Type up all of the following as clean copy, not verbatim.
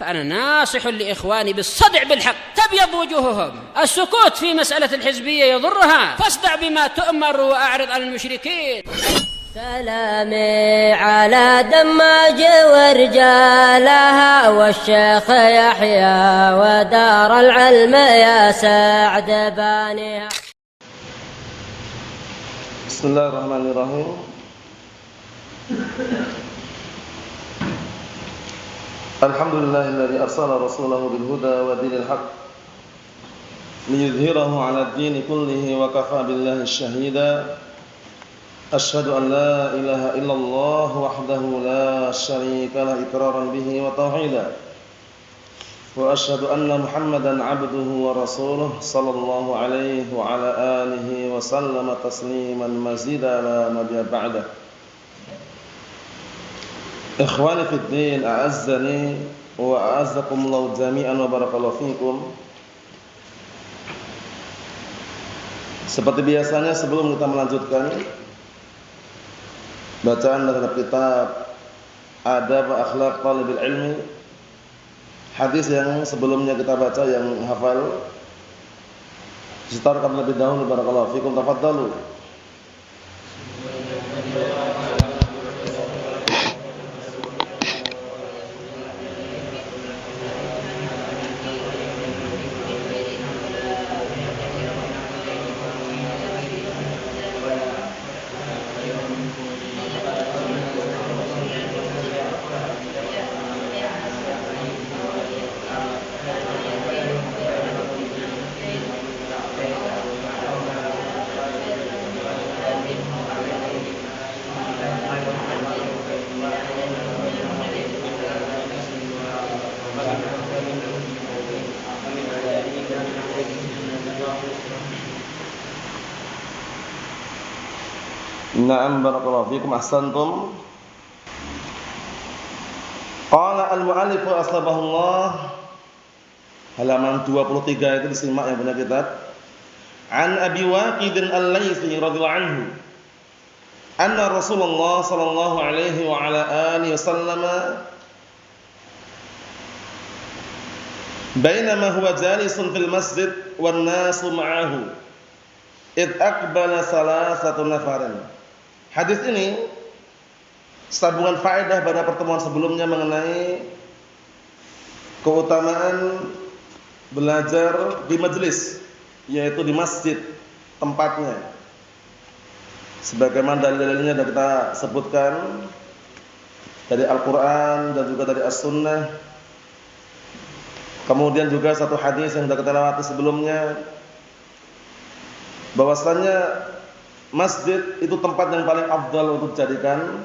فأنا ناصح لإخواني بالصدع بالحق تبيض وجوههم. السكوت في مسألة الحزبية يضرها، فاصدع بما تؤمر وأعرض عن المشركين. سلامي على دماج ورجالها والشيخ يحيى ودار العلم يا سعد بانيها. بسم الله الرحمن الرحيم. الحمد لله الذي أرسل رسوله بالهدى ودين الحق ليظهره على الدين كله وكفى بالله شهيدا. أشهد أن لا إله إلا الله وحده لا شريك له إقرارا به وتوحيدا، وأشهد أن محمدا عبده ورسوله صلى الله عليه وعلى آله وسلم تسليما مزيدا لا نبي بعده. Ikhwani fid din, a'azzani wa a'azzakumullahu jami'an wa barakallahu fikum. Seperti biasanya sebelum kita melanjutkan bacaan terhadap kitab Adab Akhlaq Thalibil Ilmi, hadis yang sebelumnya kita baca yang hafal setarkan lebih dahulu, barakallahu fikum, tafadhalu. Na'am, barakallahu fikum, ahsantum. Qala al-mu'allif asbahullah, halaman 23 itu disimak yang punya kitab. An Abi Waqid al-Laitsi radhiyallahu anhu anna Rasulullah sallallahu alaihi wa ala alihi wasallam bainama huwa jalisun fil masjid wan nasu ma'ahu id aqbala salasatu nafarin. Hadis ini sambungan faedah pada pertemuan sebelumnya mengenai keutamaan belajar di majelis, yaitu di masjid tempatnya. Sebagaimana dalil-dalilnya sudah kita sebutkan dari Al-Qur'an dan juga dari As-Sunnah. Kemudian juga satu hadis yang sudah kita lewati sebelumnya, bahwasanya masjid itu tempat yang paling afdal untuk dijadikan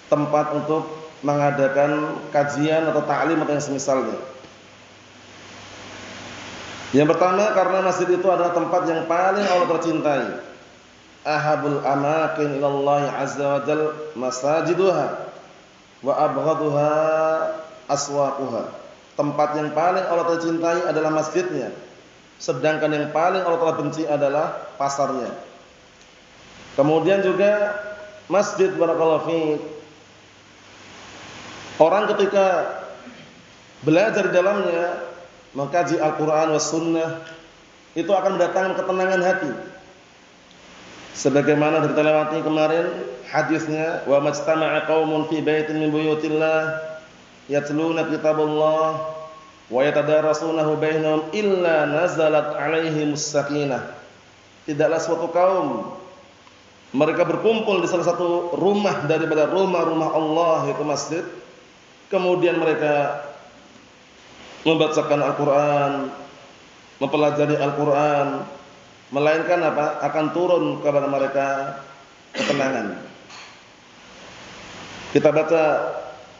tempat untuk mengadakan kajian atau ta'lim atau yang semisalnya. Yang pertama, karena masjid itu adalah tempat yang paling Allah tercintai. Ahabul amakin ilallahi azza wa jal masajiduha wa abghaduha aswaquha. Tempat yang paling Allah tercintai adalah masjidnya, sedangkan yang paling Allah telah benci adalah pasarnya. Kemudian juga masjid, barakallahu fiik, orang ketika belajar di dalamnya, mengkaji Al-Qur'an was sunnah, itu akan mendatangkan ketenangan hati. Sebagaimana kita lewati kemarin hadisnya, wa majtama'a qaumun fi baitin min buyutillah yatluna kitabullah wa yatadarasunahu bainahum illa nazalat 'alaihimus sakinah. Tidaklah suatu kaum mereka berkumpul di salah satu rumah daripada rumah-rumah Allah, yaitu masjid. Kemudian mereka membacakan Al-Qur'an, mempelajari Al-Qur'an, melainkan apa? Akan turun kepada mereka ketenangan. Kita baca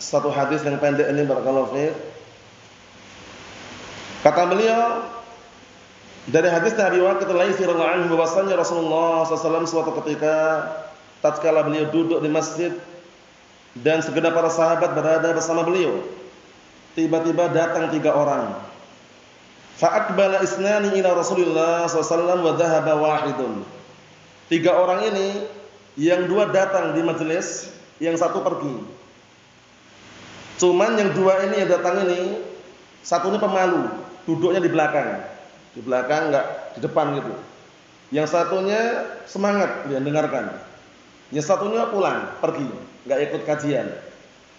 satu hadis yang pendek ini, barakallahu fiik. Kata beliau dari hadis Abi Waqid al-Laitsi radhiyallahu anhu, bahwasanya Rasulullah SAW suatu ketika tatkala beliau duduk di masjid dan segenap para sahabat berada bersama beliau, tiba-tiba datang 3 orang. Fa aqbala isnani ila Rasulillah SAW wa dhahaba wahidun. 3 orang ini, yang 2 datang di majelis, yang 1 pergi. Cuman yang dua ini yang datang ini, satunya pemalu, duduknya di belakang. Di belakang enggak di depan gitu. Yang satunya semangat dia dengarkan. Yang satunya pulang, pergi, enggak ikut kajian.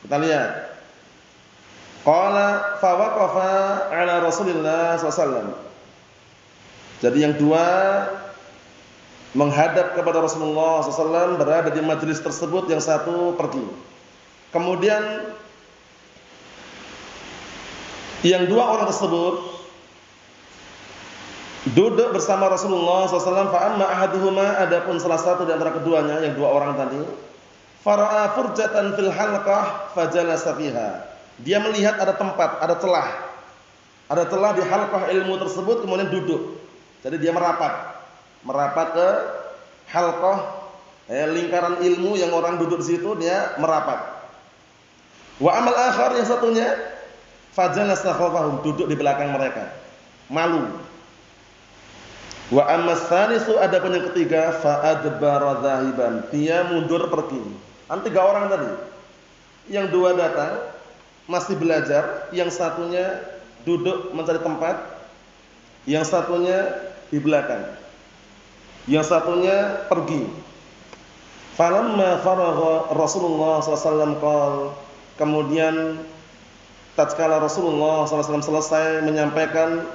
Kita lihat. Qala fa waqafa ala Rasulillah SAW. Jadi yang dua menghadap kepada Rasulullah SAW, berada di majelis tersebut, yang satu pergi. Kemudian yang dua orang tersebut duduk bersama Rasulullah SAW. Fa amma ahaduhuma, adapun salah satu di antara keduanya, yang dua orang tadi, fara'a furjatan fil halqah fajalasa fiha. Dia melihat ada tempat, ada celah di halqah ilmu tersebut, kemudian duduk. Jadi dia merapat ke halqah, lingkaran ilmu yang orang duduk di situ, dia merapat. Wa amal akhar, yang satunya, fajalasa khalfahum, duduk di belakang mereka, malu. Wa ammas tsalisu, adapun yang ketiga, fa adbara dzahiban, dia mundur pergi. Kan 3 orang tadi. Yang dua datang masih belajar, yang satunya duduk mencari tempat, yang satunya di belakang, yang satunya pergi. Falamma faragha Rasulullah SAW qala, kemudian tatkala Rasulullah SAW selesai menyampaikan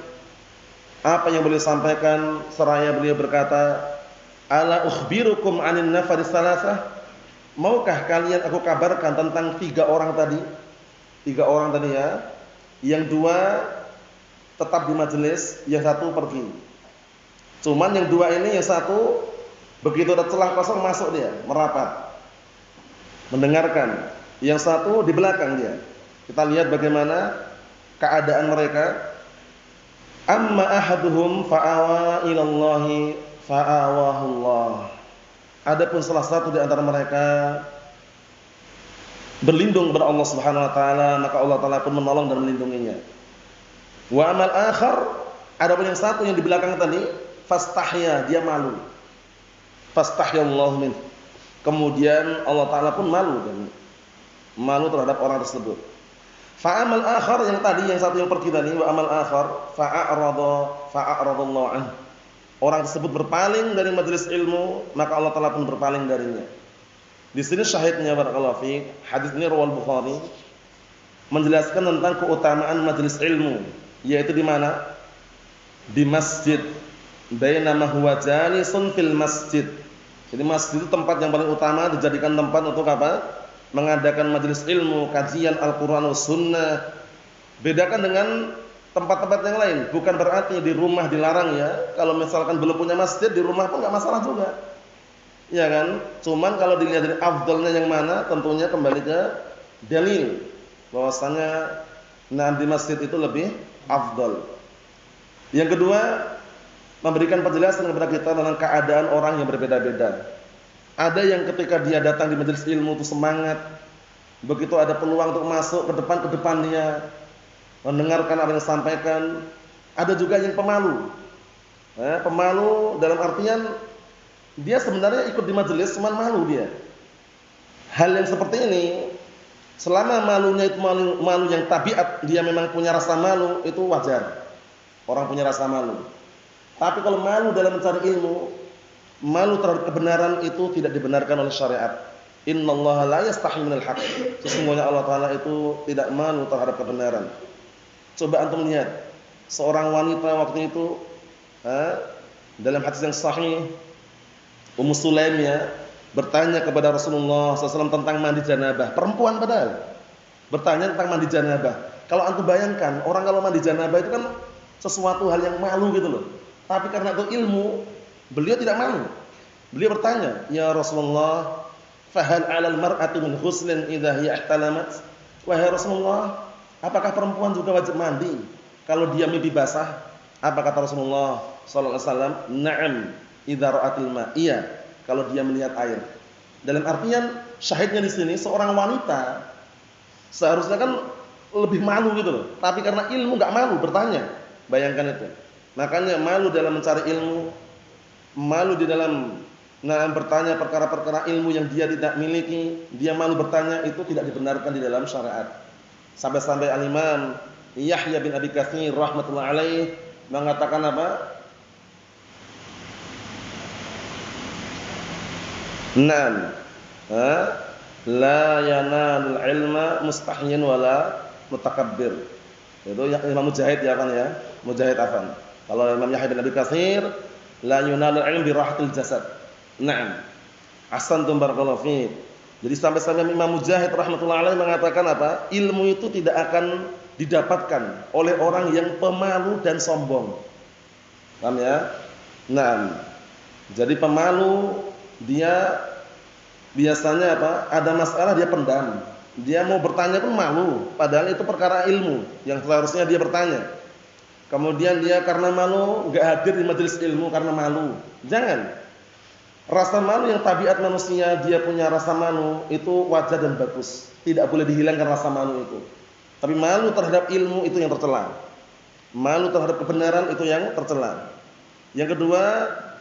apa yang beliau sampaikan, seraya beliau berkata, ala ukhbirukum anin nafaris salasah, maukah kalian aku kabarkan tentang 3 orang tadi? 3 orang tadi ya, yang 2 tetap di majelis, yang 1 pergi. Cuman yang 2 ini, yang 1 begitu ada celah kosong masuk dia, merapat, mendengarkan. Yang 1 di belakang dia. Kita lihat bagaimana keadaan mereka. Amma ahaduhum fa'awa ilallahi fa'awahullah. Adapun salah satu di antara mereka berlindung kepada Allah Subhanahu wa taala, maka Allah taala pun menolong dan melindunginya. Wa amal akhar, adapun yang satu yang di belakang tadi, fastahya, dia malu. Fastahyallahu min. Kemudian Allah taala pun malu terhadap orang tersebut. Fa amal akhar, yang tadi yang satu yang pergi tadi, wa amal akhar fa'aradallahu anhu. Orang tersebut berpaling dari majelis ilmu, maka Allah taala pun berpaling darinya. Di sini syahidnya barakallahu fiik, hadis ini riwayat Bukhari menjelaskan tentang keutamaan majelis ilmu, yaitu di mana? Di masjid. Bainama huwa jalisun fil masjid. Jadi masjid itu tempat yang paling utama, dijadikan tempat untuk apa? Mengadakan majelis ilmu, kajian Al-Qur'an was sunnah. Bedakan dengan tempat-tempat yang lain, bukan berarti di rumah dilarang ya. Kalau misalkan belum punya masjid, di rumah pun enggak masalah juga. Ya kan? Cuman kalau dilihat dari afdalnya yang mana, tentunya kembali ke dalil bahwasanya di masjid itu lebih afdal. Yang kedua, memberikan penjelasan kepada kita tentang keadaan orang yang berbeda-beda. Ada yang ketika dia datang di majelis ilmu itu semangat, begitu ada peluang untuk masuk ke depan dia mendengarkan apa yang disampaikan. Ada juga yang pemalu. Pemalu dalam artian dia sebenarnya ikut di majelis, cuman malu dia. Hal yang seperti ini, selama malunya itu malu yang tabiat, dia memang punya rasa malu, itu wajar. Orang punya rasa malu. Tapi kalau malu dalam mencari ilmu, malu terhadap kebenaran, itu tidak dibenarkan oleh syariat. Innallaha la yastahi minal haqq. Sesungguhnya Allah taala itu tidak malu terhadap kebenaran. Coba antum lihat seorang wanita waktu itu dalam hadis yang sahih, Ummu Sulaim ya, bertanya kepada Rasulullah SAW tentang mandi janabah. Perempuan padahal bertanya tentang mandi janabah. Kalau antum bayangkan, orang kalau mandi janabah itu kan sesuatu hal yang malu gitu loh. Tapi karena itu ilmu, beliau tidak malu. Beliau bertanya, "Ya Rasulullah, fahal 'alal mar'ati min ghuslin idza hiya ihtalamat?" Wahai Rasulullah, apakah perempuan juga wajib mandi kalau dia mimpi basah? Apa kata Rasulullah sallallahu alaihi wasallam? "Na'am, idza ra'atil ma." Iya, kalau dia melihat air. Dalam artian syahidnya di sini seorang wanita seharusnya kan lebih malu gitu loh. Tapi karena ilmu enggak malu bertanya. Bayangkan itu. Makanya malu dalam mencari ilmu, malu di dalam bertanya perkara-perkara ilmu yang dia tidak miliki, dia malu bertanya, itu tidak dibenarkan di dalam syariat. Sampai-sampai Al-Imam Yahya bin Abi Katsir rahmatullah alaih mengatakan apa? Naam. La yanalul ilma mustahyin wala mutakabbir. Itu Imam Mujahid ya kan ya? Mujahid afan. Kalau Imam Yahya bin Abi Katsir la yunalul ilm bi rahatil jasad. Naam. Ahsantum barakallahu fiik. Jadi sampai-sampai Imam Mujahid rahmatullah alaih mengatakan apa? Ilmu itu tidak akan didapatkan oleh orang yang pemalu dan sombong. Paham ya? Naam. Jadi pemalu dia biasanya apa? Ada masalah dia pendam. Dia mau bertanya pun malu, padahal itu perkara ilmu yang seharusnya dia bertanya. Kemudian dia karena malu enggak hadir di majelis ilmu karena malu. Jangan. Rasa malu yang tabiat manusia, dia punya rasa malu itu wajar dan bagus. Tidak boleh dihilangkan rasa malu itu. Tapi malu terhadap ilmu itu yang tercela. Malu terhadap kebenaran itu yang tercela. Yang kedua,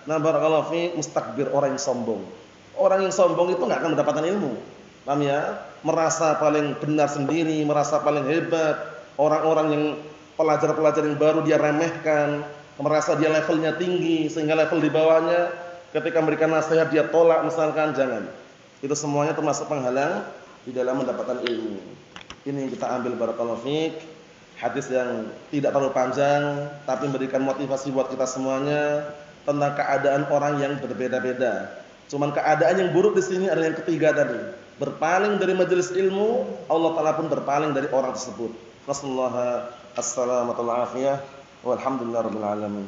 barakallahu fi mustakbir, orang yang sombong. Orang yang sombong itu enggak akan mendapatkan ilmu. Paham ya? Merasa paling benar sendiri, merasa paling hebat. Orang-orang yang pelajar-pelajar yang baru dia remehkan, merasa dia levelnya tinggi sehingga level di bawahnya ketika memberikan nasihat dia tolak misalkan, jangan. Itu semuanya termasuk penghalang di dalam mendapatkan ilmu. Ini kita ambil barakallahu fiik, hadis yang tidak terlalu panjang tapi memberikan motivasi buat kita semuanya tentang keadaan orang yang berbeda-beda. Cuman keadaan yang buruk di sini adalah yang ketiga tadi, berpaling dari majelis ilmu, Allah Taala pun berpaling dari orang tersebut. Nasallahu as-salamata wal afiyah walhamdulillahirabbil alamin.